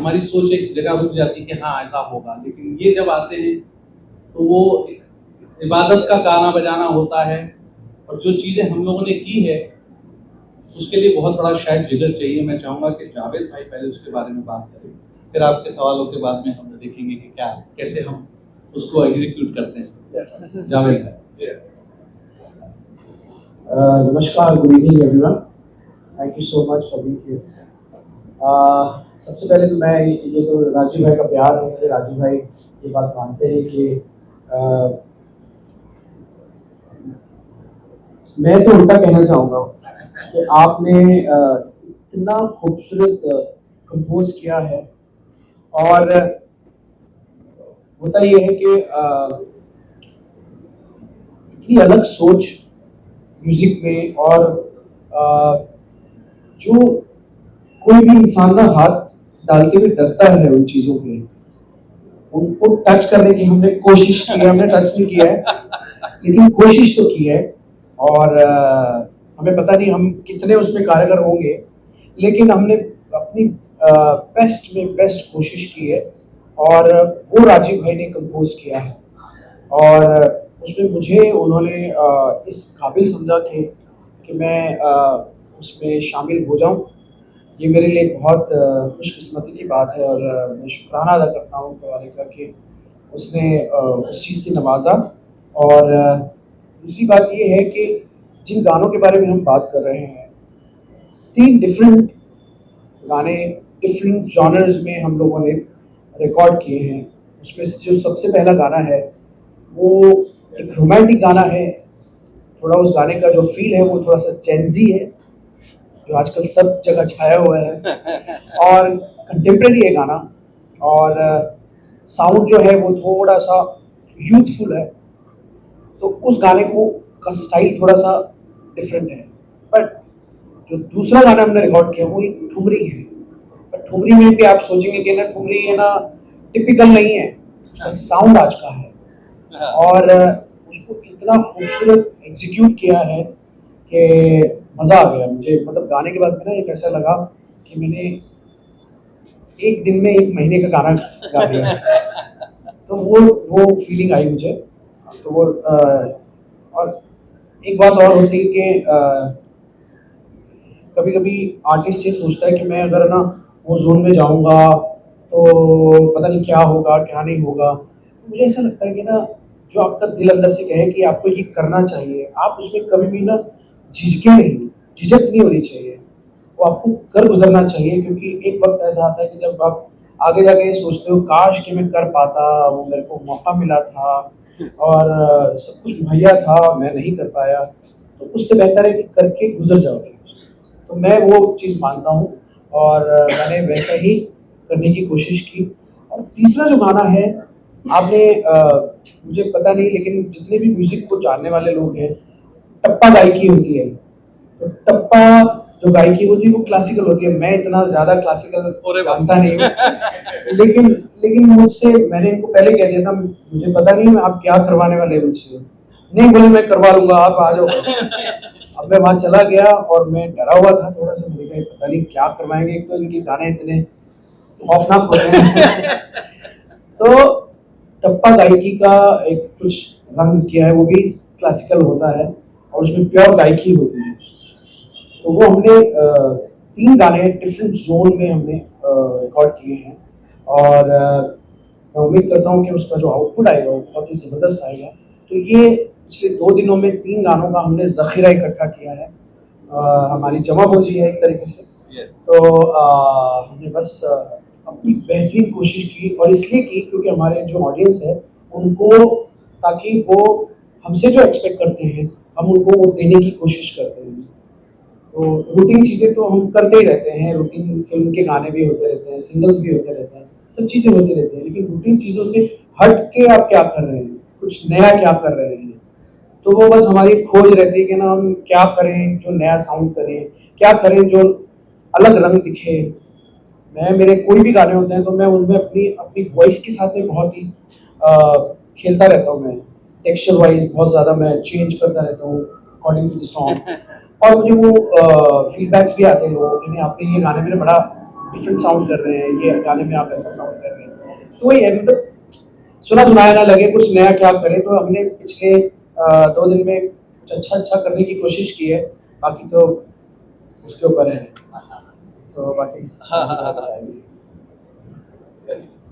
हमारी सोच एक जगह रुक जाती है कि हाँ ऐसा होगा, लेकिन ये जब आते हैं तो वो इबादत का गाना बजाना होता है। और जो चीज़ें हम लोगों ने की है उसके लिए बहुत बड़ा शायद जिगर चाहिए। मैं चाहूँगा कि जावेद भाई पहले उसके बारे में बात करें, फिर आपके सवालों के बाद में हम देखेंगे कि क्या कैसे हम उसको एग्जीक्यूट करते हैं। जावेद भाई। नमस्कार, good evening everyone, thank you so much for being here. सबसे पहले तो मैं ये तो राजीव भाई का प्यार है कि राजीव भाई ये बात मानते हैं कि मैं तो उल्टा कहना चाहूँगा कि आपने इतना खूबसूरत कंपोज किया है। और होता ये है कि इतनी अलग सोच म्यूजिक में, और जो कोई भी इंसान ना हाथ डालते हुए डरता है उन चीजों पे, उनको टच करने की हमने कोशिश की है। हमने टच नहीं किया है लेकिन कोशिश तो की है। और हमें पता नहीं हम कितने उसमें कारगर होंगे, लेकिन हमने अपनी बेस्ट में बेस्ट कोशिश की है। और वो राजीव भाई ने कंपोज किया है, और उसमें मुझे उन्होंने इस काबिल समझा कि मैं उसमें शामिल हो जाऊं। ये मेरे लिए बहुत खुशकिस्मती की बात है, और मैं शुक्राना अदा करता हूँ ऊपर वाले का कि उसने उस चीज़ से नवाजा। और दूसरी बात ये है कि जिन गानों के बारे में हम बात कर रहे हैं, 3 डिफरेंट गाने डिफरेंट जॉनर्स में हम लोगों ने रिकॉर्ड किए हैं। उसमें से जो सबसे पहला गाना है वो एक रोमांटिक गाना है। थोड़ा उस गाने का जो फील है वो थोड़ा सा चेंजी है, जो आजकल सब जगह छाया हुआ है, और कंटेम्प्रेरी है गाना। और साउंड जो है वो थोड़ा सा यूथफुल है, तो उस गाने को का स्टाइल थोड़ा सा डिफरेंट है। बट जो दूसरा गाना हमने रिकॉर्ड किया वो एक ठुमरी है। बट ठुमरी में भी आप सोचेंगे कि ना ठुमरी है ना, टिपिकल नहीं है, उसका साउंड आज का है। और उसको इतना खूबसूरत एग्जीक्यूट किया है कि मज़ा आ गया मुझे। मतलब गाने के बाद में ना एक ऐसा लगा कि मैंने एक दिन में 1 महीने का गाना गा दिया। तो वो फीलिंग आई मुझे। तो वो और एक बात और होती है कि कभी कभी आर्टिस्ट ये सोचता है कि मैं अगर ना वो जोन में जाऊंगा तो पता नहीं क्या होगा क्या नहीं होगा। तो मुझे ऐसा लगता है कि ना जो आपका दिल अंदर से कहे कि आपको ये करना चाहिए, आप उसमें कभी भी ना झिझके नहीं, झिझक नहीं होनी चाहिए, वो आपको कर गुजरना चाहिए। क्योंकि एक वक्त ऐसा आता है कि जब आप आगे जाके ये सोचते हो काश कि मैं कर पाता, वो मेरे को मौका मिला था और सब कुछ मुहैया था, मैं नहीं कर पाया। तो उससे बेहतर है कि करके गुजर जाओ फिर। तो मैं वो चीज़ मानता हूँ, और मैंने वैसा ही करने की कोशिश की। और तीसरा जो गाना है, आपने मुझे पता नहीं लेकिन जितने भी म्यूजिक को जानने वाले लोग हैं, टप्पा गायकी होती है। तो टप्पा जो गायकी होती है वो क्लासिकल होती है। मैं इतना ज़्यादा क्लासिकल जानता नहीं हूँ लेकिन लेकिन मुझसे, मैंने इनको पहले कह दिया था मुझे पता नहीं आप क्या करवाने वाले हैं मुझसे। नहीं बोले मैं करवा लूंगा, आप आ जाओ। अब मैं वहाँ चला गया और मैं डरा हुआ था थोड़ा सा, मुझे कहा पता नहीं क्या करवाएंगे, एक तो इनके गाने इतने खौफनाक होते हैं। तो टप्पा गायकी का एक कुछ रंग किया है, वो भी क्लासिकल होता है और उसमें प्योर गायकी होती है। तो वो हमने 3 गाने डिफरेंट जोन में हमने रिकॉर्ड किए हैं। और मैं उम्मीद करता हूँ कि उसका जो आउटपुट आएगा वो बहुत ही ज़बरदस्त आएगा। तो ये पिछले 2 दिनों में 3 गानों का हमने ज़ख़ीरा इकट्ठा किया है। हमारी जमा पूंजी है एक तरीके से। तो हमने बस अपनी बेहतरीन कोशिश की, और इसलिए की क्योंकि हमारे जो ऑडियंस है उनको, ताकि वो हमसे जो एक्सपेक्ट करते हैं हम उनको वो देने की कोशिश करते हैं। तो रूटीन चीज़ें तो हम करते ही रहते हैं, रूटीन फिल्म के गाने भी होते रहते हैं, सिंगल्स भी होते रहते हैं, सब चीज़ें होती रहती हैं। लेकिन रूटीन चीज़ों से हट के आप क्या कर रहे हैं, कुछ नया क्या कर रहे हैं, तो वो बस हमारी खोज रहती है कि ना हम क्या करें जो नया साउंड करें, क्या करें जो अलग रंग दिखे। मेरे कोई भी गाने होते हैं तो मैं उनमें अपनी अपनी वॉइस के साथ में बहुत ही खेलता रहता हूँ। मैं टेक्सचर वाइज बहुत ज़्यादा मैं चेंज करता रहता हूँ अकॉर्डिंग टू द सॉन्ग। और मुझे वो फीडबैक्स भी आते हैं लोगों के, आपने ये गाने में बड़ा डिफरेंट साउंड कर रहे हैं, ये गाने में आप ऐसा साउंड कर रहे हैं। तो वही है, मतलब सुना सुनाया ना लगे, कुछ नया क्या करें। तो हमने पिछले 2 दिन में कुछ अच्छा अच्छा करने की कोशिश की है, बाकी तो उसके ऊपर है। तो बाकी हाँ हाँ हाँ हाँ।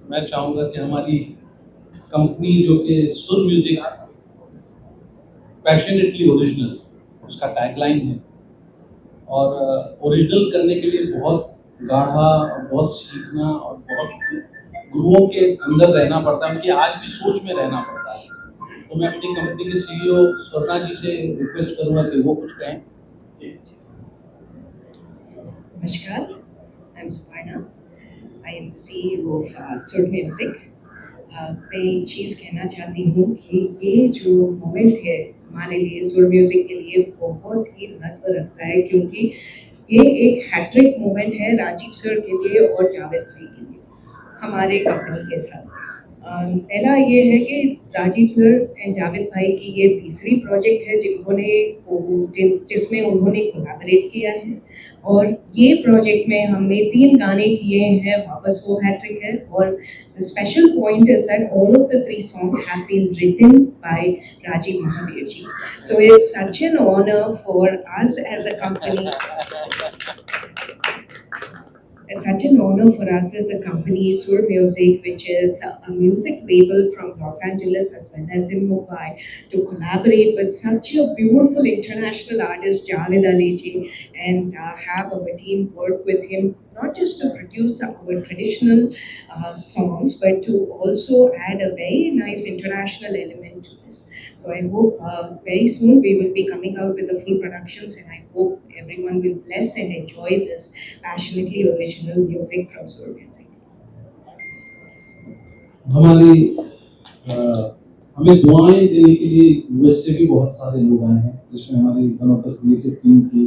मैं चाहूँगा कि हमारी कंपनी जो कि सुर म्यूजिक पैशनेटली ओरिजिनल उसका टैगलाइन है, और ओरिजिनल करने के लिए बहुत गाढ़ा और बहुत सीखना और बहुत गुरुओं के अंदर रहना पड़ता है, उनकी आज भी सोच में रहना पड़ता है। तो मैं अपनी कंपनी के सीईओ स्वर्णा जी से रिक्वेस्ट करूंगा कि वो कुछ कहें। Namaskar, I'm Suparna. I am the CEO of Sur Music. मैं एक चीज़ कहना चाहती हूँ कि ये जो मोमेंट है हमारे लिए, सुर म्यूजिक के लिए बहुत ही महत्व रखता है, क्योंकि ये एक हैट्रिक मोमेंट है राजीव सर के लिए और जावेद भाई के लिए हमारे कंपनी के साथ। पहला ये है कि राजीव सर एंड जावेद भाई की ये तीसरी प्रोजेक्ट है जिसमें उन्होंने कोलैबोरेट किया है, और ये प्रोजेक्ट में हमने 3 गाने किए हैं, वापस वो हैट्रिक है। और the special point is that all of the 3 songs have been written by Rajiv Mahavir ji. So it's such an honor for us as a company. It's such an honor for us as a company, Sur Music, which is a music label from Los Angeles as well as in Mumbai, to collaborate with such a beautiful international artist, Javed Ali ji, and have our team work with him, not just to produce our traditional songs, but to also add a very nice international element to this. So I hope very soon we will be coming out with the full productions, and I hope everyone will bless and enjoy this passionately original music from Sur Music. हमें दुआएं देने के लिए US से भी बहुत सारे लोग आए हैं, जिसमें हमारी one of the creative team की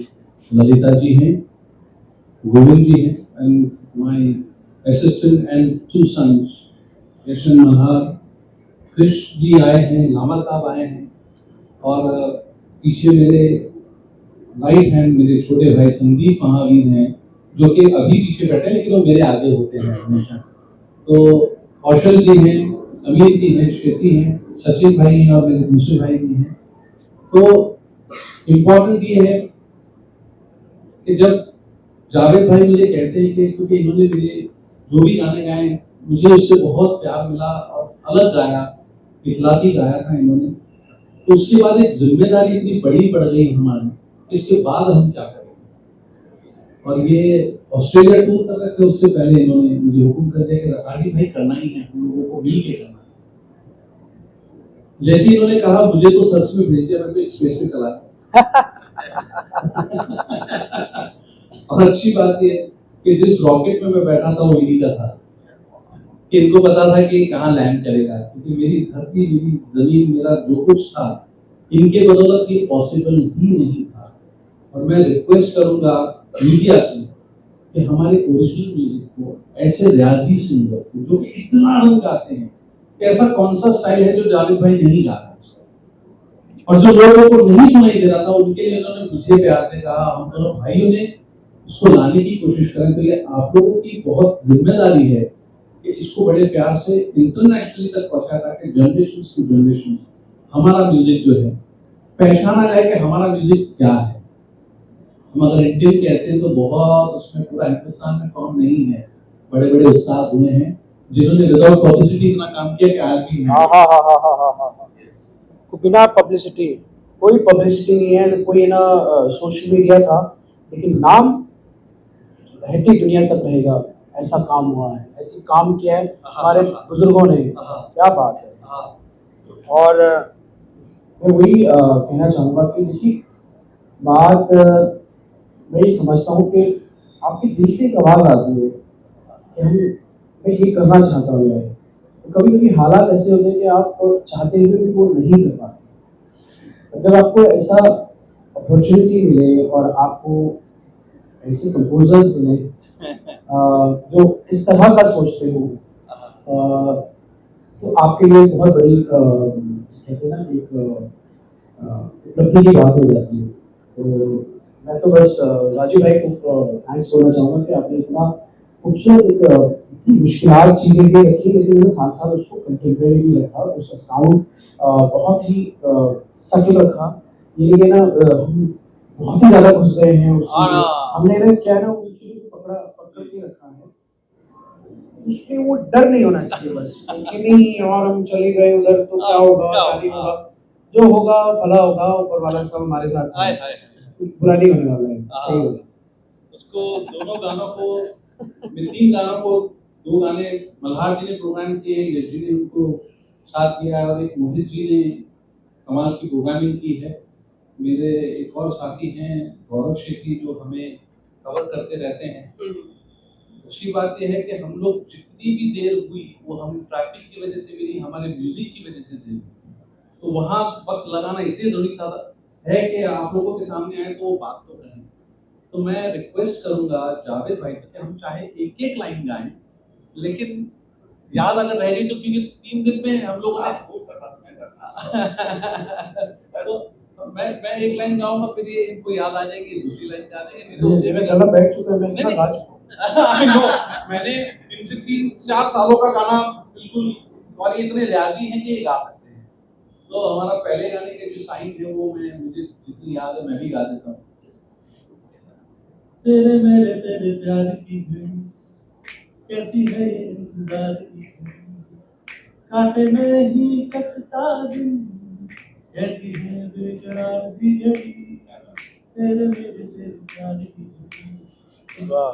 ललिता जी हैं, गोविंद जी हैं, and my assistant and 2 sons Yashan Malhar, Krishna ji आए हैं, लामा साहब आए हैं, और पीछे मेरे राइट हैंड मेरे छोटे भाई संदीप महावीर हैं, जो कि अभी पीछे बैठे हैं लेकिन वो मेरे आगे होते हैं हमेशा। तो कौशल जी हैं, समीर जी हैं, श्रुति हैं, सचिन भाई हैं और मेरे दूसरे भाई भी हैं। तो इम्पोर्टेंट ये है कि जब जावेद भाई मुझे कहते हैं कि क्योंकि इन्होंने मेरे जो भी गाने गाए मुझे उससे बहुत प्यार मिला और अलग गाया, इखलाकी गाया था इन्होंने, तो उसके बाद एक जिम्मेदारी इतनी बड़ी पड़ गई हमारी, इसके बाद हम क्या करें। और ये ऑस्ट्रेलिया टूर कर रहे थे, उससे पहले इन्होंने मुझे हुक्म कर दिया कि रकाडी भाई करना ही है, हम लोगों को मिल के करना है। जैसे इन्होंने कहा मुझे तो सर्च में भेज दिया, मैं तो एक स्पेस में चला और अच्छी बात ये कि जिस रॉकेट में मैं बैठा था वो इन्हीं का था, कि इनको पता था कि कहाँ लैंड करेगा, क्योंकि मेरी धरती, मेरी जमीन, मेरा जो कुछ था इनके बदौलत ये पॉसिबल ही नहीं था। और मैं रिक्वेस्ट करूंगा मीडिया से कि हमारे ओरिजिनल म्यूजिक को ऐसे रियाजी सिंगर को जो कि इतना रंग गाते हैं, कि ऐसा कौन सा स्टाइल है जो जावेद भाई नहीं गा रहा, और जो लोगों को नहीं सुनाई दे रहा था उनके लिए उन्होंने मुझे प्यार से कहा हम दोनों भाइयों ने उसको लाने की कोशिश करें। तो ये आप लोगों की बहुत जिम्मेदारी है कि इसको बड़े प्यार से इंटरनेशनली तक पहुंचा, ताकि जनरेशन टू जनरेशन हमारा म्यूजिक जो है पहचाना जाए कि हमारा म्यूजिक क्या है। हम अगर इंडियन कहते हैं तो बहुत उसमें पूरा हिंदुस्तान में कौन नहीं है, बड़े बड़े उस्ताद हुए हैं जिन्होंने विदाउट पब्लिसिटी इतना काम किया कि आज भी है। बिना पब्लिसिटी, कोई पब्लिसिटी नहीं है, कोई ना सोशल मीडिया था, लेकिन नाम रहती दुनिया तक रहेगा। ऐसा काम हुआ है, ऐसे काम किया है हमारे बुजुर्गों ने, क्या बात है। और मैं वही कहना चाहूँगा कि देखिए बात मैं ये समझता हूँ कि आपके दिल से एक आवाज़ आती है कि मैं ये करना चाहता हूँ यार। तो कभी कभी हालात ऐसे होते हैं कि आप चाहते हुए भी वो नहीं कर पाते। जब आपको ऐसा अपॉर्चुनिटी मिले और आपको ऐसे प्रपोजल्स मिले जो इस तरह का सोचते हो, तो आपके लिए बहुत बड़ी कहते हैं ना एक उपलब्धि की बात हो जाती है। तो मैं तो बस राजीव भाई को थैंक्स बोलना चाहूँगा कि आपने इतना खूबसूरत एक मुश्किल चीजें भी रखी, लेकिन मैंने साथ साथ उसको कंटेम्प्रेरी भी रखा, उसका साउंड बहुत ही सटल रखा। ये ना हम बहुत ही ज्यादा घुस गए हैं उस चीज़ में। हमने ना क्या ना उस चीज को पकड़ के रखा है, उसमें वो डर नहीं होना चाहिए बस कि नहीं और हम चले गए उधर तो क्या होगा क्या नहीं होगा, जो होगा भला होगा, ऊपर वाला सब हमारे साथ है, कुछ बुरा नहीं होने वाला है, सही होगा। उसको दोनों गानों को, मैं 3 गानों को, 2 गाने मल्हार जी ने प्रोग्राम किए, यश जी ने उनको साथ दिया है और एक मोहित जी ने कमाल की प्रोग्रामिंग की है। मेरे एक और साथी हैं गौरव शेट्टी जो हमें कवर करते रहते हैं। अच्छी बात यह है कि हम लोग जितनी भी देर हुई वो हम ट्रैफिक की वजह से भी नहीं, हमारे म्यूजिक की वजह से देर, तो वहाँ वक्त लगाना इसलिए जरूरी था है कि आप लोगों के सामने आए तो वो बात तो करें। तो मैं रिक्वेस्ट करूंगा जावेद भाई से कि हम चाहे एक एक लाइन गाएं, लेकिन याद अगर रह गई तो, क्योंकि 3 दिन में हम लोगों ने तो मैं एक लाइन गाऊंगा, फिर ये इनको याद आ जाएगी, दूसरी लाइन गा देंगे, नहीं तो उसी में गला बैठ चुका है, मैं इतना गा चुका आई नो, मैंने इनसे 3-4 सालों का गाना बिल्कुल, और ये इतने रियाजी हैं कि ये गा सकते हैं। तो हमारा पहले गाने के जो साइन है वो मुझे जितनी याद है मैं भी गा देता हूँ। तेरे मेरे तेरे प्यार की घड़ी कैसी है ये इंतजार की घड़ी, कांटे में ही कटता दिन, कैसी है बेकरार सी घड़ी, तेरे मेरे तेरे प्यार की घड़ी। वाह।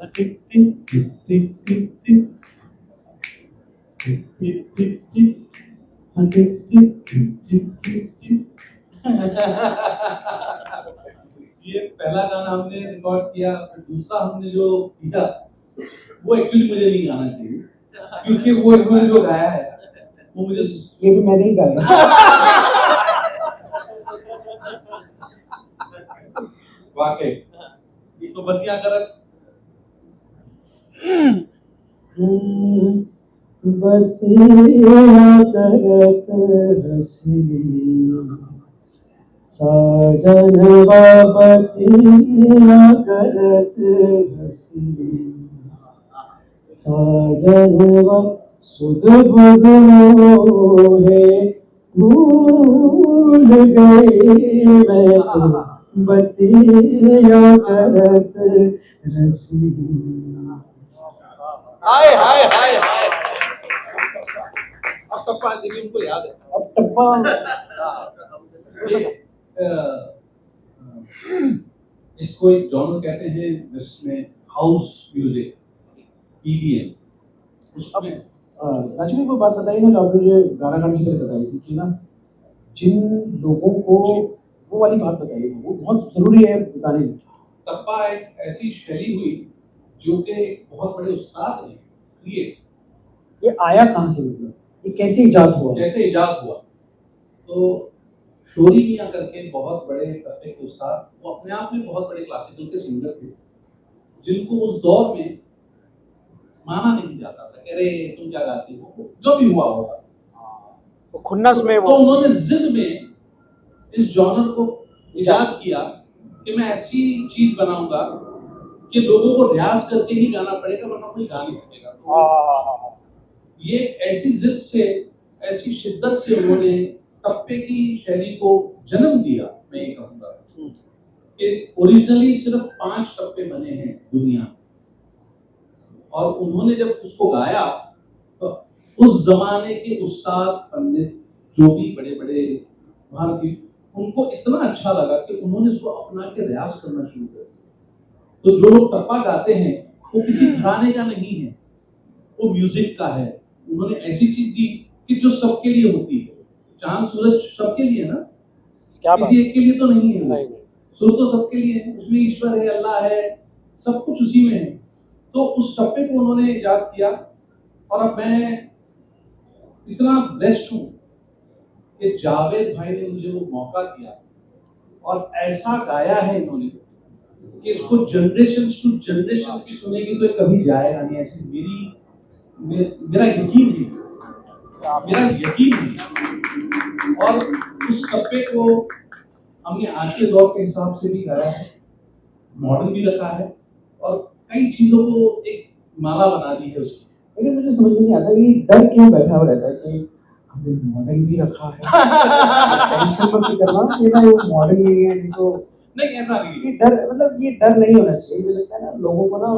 टिक टिक टिक टिक टिक टिक टिक टिक टिक टिक टिक टिक टिक टिक टिक। ये पहला गाना हमने रिकॉर्ड किया, फिर दूसरा हमने जो किया वो एक्चुअली मुझे नहीं गाना चाहिए, क्योंकि वो इन्होंने जो गाया है वो मुझे, ये भी मैंने ही गाया। वाकई ये तो बतिया करत बतिया करत हंसली, साजनवा बतिया करत हंसली, साजनवा सुध बुध मोहे भूल गई मैं तो बतिया करत हंसली। हाय हाय हाय हाय। अब टप्पा देखिए, उनको याद है अब टप्पा इसको एक जॉनर कहते हैं जिसमें हाउस म्यूजिक, EDM। उसमें एक्चुअली वो बात बताई ना जो आपने जो गाना गाने से पहले बताई थी कि ना जिन लोगों को वो वाली बात बताई है वो बहुत जरूरी है बताने में। टप्पा एक ऐसी शैली हुई जो कि बहुत बड़े उस्ताद ने क्रिएट, ये आया कहाँ से, मतलब ये कैसे इजाद हुआ? कैसे इजाद हुआ? तो शोरी मियां करके बहुत बड़े टप्पे के उस्ताद, वो अपने आप में बहुत बड़े क्लासिकल के सिंगर थे, जिनको उस दौर में माना नहीं जाता था, अरे तुम क्या गाती हो, जो भी हुआ होगा। तो खुन्नस में तो उन्होंने जिद में इस जॉनर को इजाद किया कि मैं ऐसी चीज बनाऊंगा कि लोगों को रियाज करके ही गाना पड़ेगा, वरना कोई गा नहीं सकेगा। तो ये ऐसी जिद से, ऐसी शिद्दत से उन्होंने टप्पे की शैली को जन्म दिया। मैं ये कहूँगा कि ओरिजिनली सिर्फ 5 टप्पे बने हैं दुनिया में, और उन्होंने जब उसको गाया तो उस जमाने के उस्ताद पंडित जो भी बड़े बड़े भारतीय, उनको इतना अच्छा लगा कि उन्होंने उसको अपना के रियाज करना शुरू कर दिया। तो जो लोग टप्पा गाते हैं वो किसी घराने का नहीं है, वो म्यूजिक का है। उन्होंने ऐसी चीज दी कि जो सबके लिए होती है। चांद सूरज सबके लिए ना, किसी एक के लिए तो नहीं है। सुर तो सबके लिए है, उसमें ईश्वर है, अल्लाह है, सब कुछ उसी में है। तो उस टप्पे को उन्होंने इजाद किया, और अब मैं इतना ब्लेस्ड हूँ कि जावेद भाई ने मुझे वो मौका दिया और ऐसा गाया है इन्होंने कि इसको जनरेशन टू जनरेशन भी सुनेगी तो कभी जाएगा नहीं। ऐसी मेरा यकीन है। और उस टप्पे को हमने आज के दौर के हिसाब से भी गाया है, मॉडर्न भी रखा है, और कई चीजों को एक माला बना दी है उसकी। लेकिन मुझे समझ में नहीं आता ये डर क्यों बैठा हुआ रहता है कि हमने मॉडल भी रखा है। टेंशन मत करना, ये ना वो मॉडल नहीं है, नहीं तो नहीं ऐसा नहीं ये है। डर, मतलब ये डर नहीं होना चाहिए। मुझे लगता है ना लोगों को ना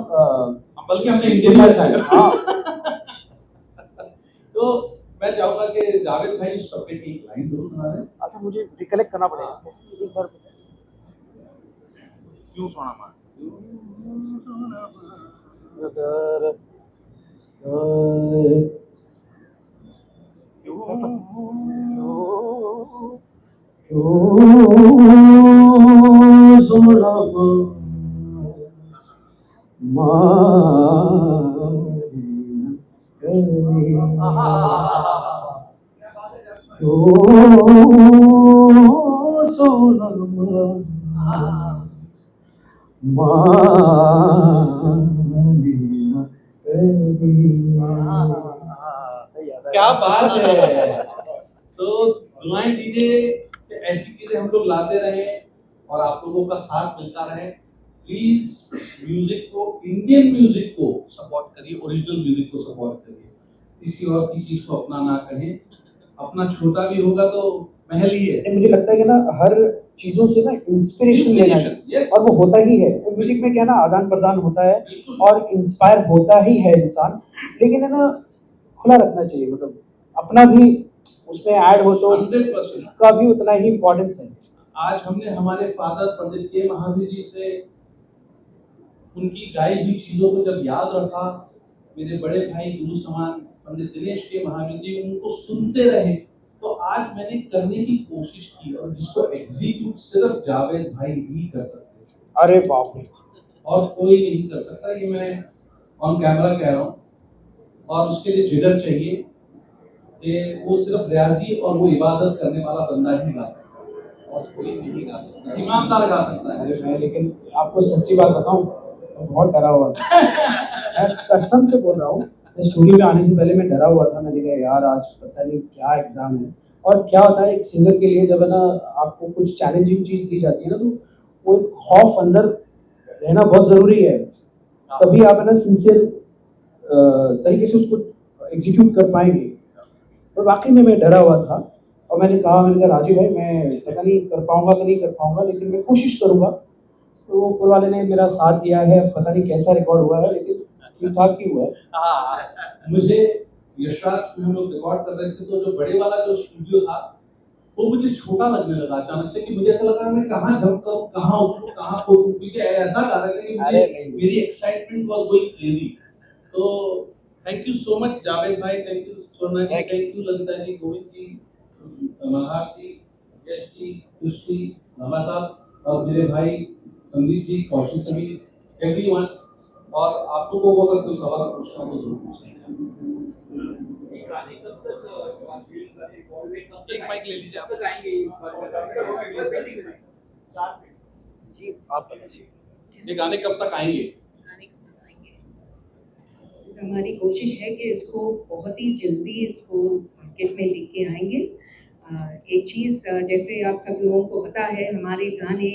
बल्कि हमने सुनना चाहिए। हाँ, तो मैं चाहूंगा कि जावेद भाई उस टॉपिक की एक लाइन जरूर सुना दें। अच्छा मुझे रिकलेक्ट करना पड़ेगा कैसे, एक बार क्यों सोना मार दर क्या बात है। तो दुआएं दीजिए कि ऐसी चीजें हम लोग लाते रहे और आप लोगों का साथ मिलता रहे। प्लीज म्यूजिक को, इंडियन म्यूजिक को सपोर्ट करिए, ओरिजिनल म्यूजिक को सपोर्ट करिए, किसी और की चीज को अपना ना कहें। अपना छोटा भी होगा तो महल ही है। मुझे लगता है कि ना हर चीजों से ना इंस्पिरेशन लेना है, Yes. और वो होता ही है। म्यूजिक में क्या ना आदान प्रदान होता है बिल्कुल। और इंस्पायर होता ही है इंसान, लेकिन है ना खुला रखना चाहिए, मतलब अपना भी उसमें ऐड हो तो 100%। उसका भी उतना ही इम्पोर्टेंस है। आज हमने हमारे फादर पंडित के महावीर जी से उनकी गाई हुई चीजों को जब याद रखा, मेरे बड़े भाई गुरु समान पंडित दिनेश के महावीर जी उनको सुनते रहे, तो आज मैंने करने की कोशिश की और जिसको एग्जीक्यूट सिर्फ जावेद भाई ही कर सकते हैं अरे बाप रे, और कोई नहीं कर सकता। ये मैं ऑन कैमरा कह रहा हूँ। और उसके लिए जिगर चाहिए कि वो सिर्फ रियाजी और वो इबादत करने वाला बंदा ही गा सकता है और कोई नहीं गा सकता, ईमानदार गा सकता है। अरे मैं लेकिन आपको सच्ची बात बताऊं, मैं बहुत डरा हुआ था। मैं कसम से बोल रहा हूँ, मैं स्टूडियो में आने से पहले मैं डरा हुआ था। मैंने कहा यार आज पता नहीं क्या एग्जाम है। और क्या होता है एक सिंगर के लिए, जब है ना आपको कुछ चैलेंजिंग चीज दी जाती है ना, तो वो एक खौफ अंदर रहना बहुत जरूरी है, तभी आप है ना सिंसियर तरीके से उसको एग्जीक्यूट कर पाएंगे। और वाकई में मैं डरा हुआ था और मैंने कहा राजू भाई मैं पता नहीं कर पाऊंगा कि नहीं कर पाऊंगा, लेकिन मैं कोशिश करूंगा। तो ऊपर वाले ने मेरा साथ दिया है, पता नहीं कैसा रिकॉर्ड हुआ है, लेकिन ठीक ठाक ही हुआ है। मुझे यशराज में हम लोग रिकॉर्ड कर रहे थे, तो जो बड़े वाला जो स्टूडियो था वो मुझे छोटा लगने लगा अचानक से, कि मुझे ऐसा लगा मैं कहाँ जंप करूँ, कहाँ उछलूँ, कहाँ कूदूँ, क्योंकि ऐसा गा रहे थे कि मेरी एक्साइटमेंट वाज गोइंग क्रेजी। तो thank you so much Javed भाई, थैंक यू सोना जी, थैंक यू ललिता जी, गोविंद जी, मल्हार जी, यश जी, कृष्ण जी, रामा साहब और मेरे भाई संदीप जी, कौशिक सभी, एवरीवन। और आप लोगों को अगर कोई सवाल पूछना तो जरूर पूछें। एक माइक ले लीजिए आप। जी आप बताइए, ये गाने कब तक आएंगे? हमारी कोशिश है कि इसको बहुत ही जल्दी इसको मार्केट में लेके आएंगे। एक चीज़ जैसे आप सब लोगों को पता है, हमारे गाने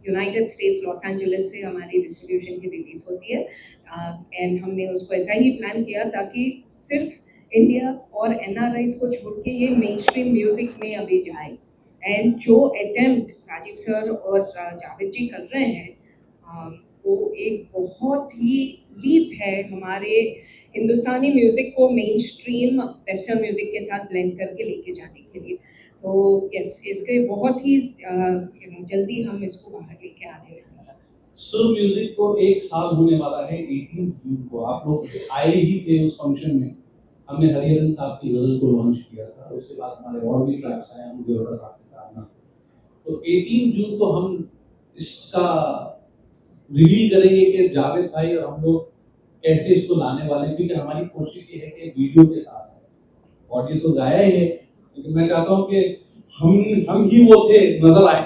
यूनाइटेड स्टेट्स लॉस एंजलिस से हमारी डिस्ट्रीब्यूशन की रिलीज होती है, एंड हमने उसको ऐसा ही प्लान किया ताकि सिर्फ इंडिया और एनआरआईज को छोड़ के ये मेन स्ट्रीम म्यूजिक में अभी जाए। एंड जो अटेम्प्ट राजीव सर और जावेद जी कर रहे हैं वो एक बहुत ही लीप है हमारे हिंदुस्तानी म्यूजिक को मेन स्ट्रीम वेस्टर्न म्यूजिक के साथ ब्लेंड करके लेके जाने के लिए। तो यस, इसके बहुत ही जल्दी हम इसको बाहर लेके आने वाले हैं। सुर म्यूजिक को 1 साल होने वाला है 18 जून को। आप लोग आए ही थे उस फंक्शन में, हमने हरिहरन साहब की गजल को लॉन्च किया था, उसके बाद हमारे और भी ट्रैक्स आए, हम देवरा साहब के साथ ना। तो 18 जून को हम इसका रिवील करेंगे कि जावेद भाई और हम लोग कैसे इसको लाने वाले हैं, क्योंकि हमारी कोशिश ये है कि वीडियो के साथ है। ऑडियो तो गाया ही है, लेकिन मैं चाहता हूँ कि हम ही वो थे नजर आए।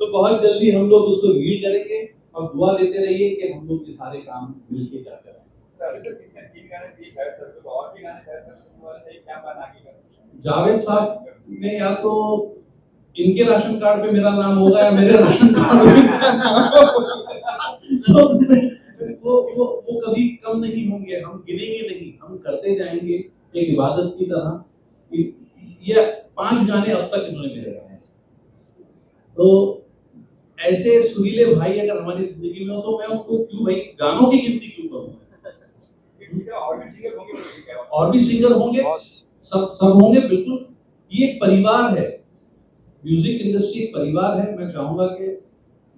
तो बहुत जल्दी हम लोग उसको रिवील करेंगे और दुआ देते रहिए कि हम लोग ये सारे काम मिलके क्या करें। जावेद साहब ने या तो इनके राशन कार्ड पे मेरा नाम होगा या मेरे राशन कार्ड पे मेरा नाम होगा। तो वो कभी कम नहीं होंगे, हम गिनेंगे नहीं, हम करते जाएंगे एक इबादत की तरह। ये 5 गाने अब तक इन्होंने मेरे गाए हैं। तो ऐसे सुरीले भाई अगर हमारी जिंदगी में हो तो मैं उनको क्यों भाई गानों की गिनती क्यों करूँ? और भी सिंगर होंगे, सब होंगे, बिल्कुल। ये एक परिवार है, म्यूजिक इंडस्ट्री एक परिवार है। मैं चाहूंगा कि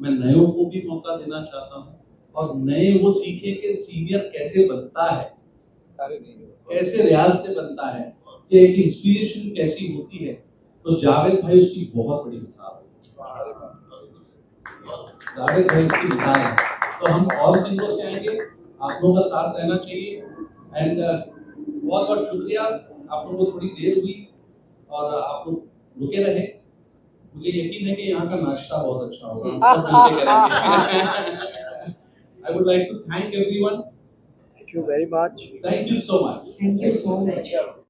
मैं नयों को भी मौका देना चाहता हूँ और नए वो सीखें कि सीनियर कैसे बनता है, कैसे रियाज से बनता है, कि एक इंस्पिरेशन कैसी होती है। तो जावेद भाई उसकी बहुत बड़ी मिसाल है। जावेद भाई उसकी मिसाल है। तो हम और सिंगरों से आएंगे, आप लोगों का साथ रहना चाहिए। एंड बहुत बहुत शुक्रिया, आप लोगों को थोड़ी देर हुई और आप लोग रुके रहे। मुझे यकीन है कि यहाँ का नाश्ता बहुत अच्छा होगा, हम सब मिलके करेंगे। I would like to thank everyone. Thank you very much. Thank you so much. Thank you so much.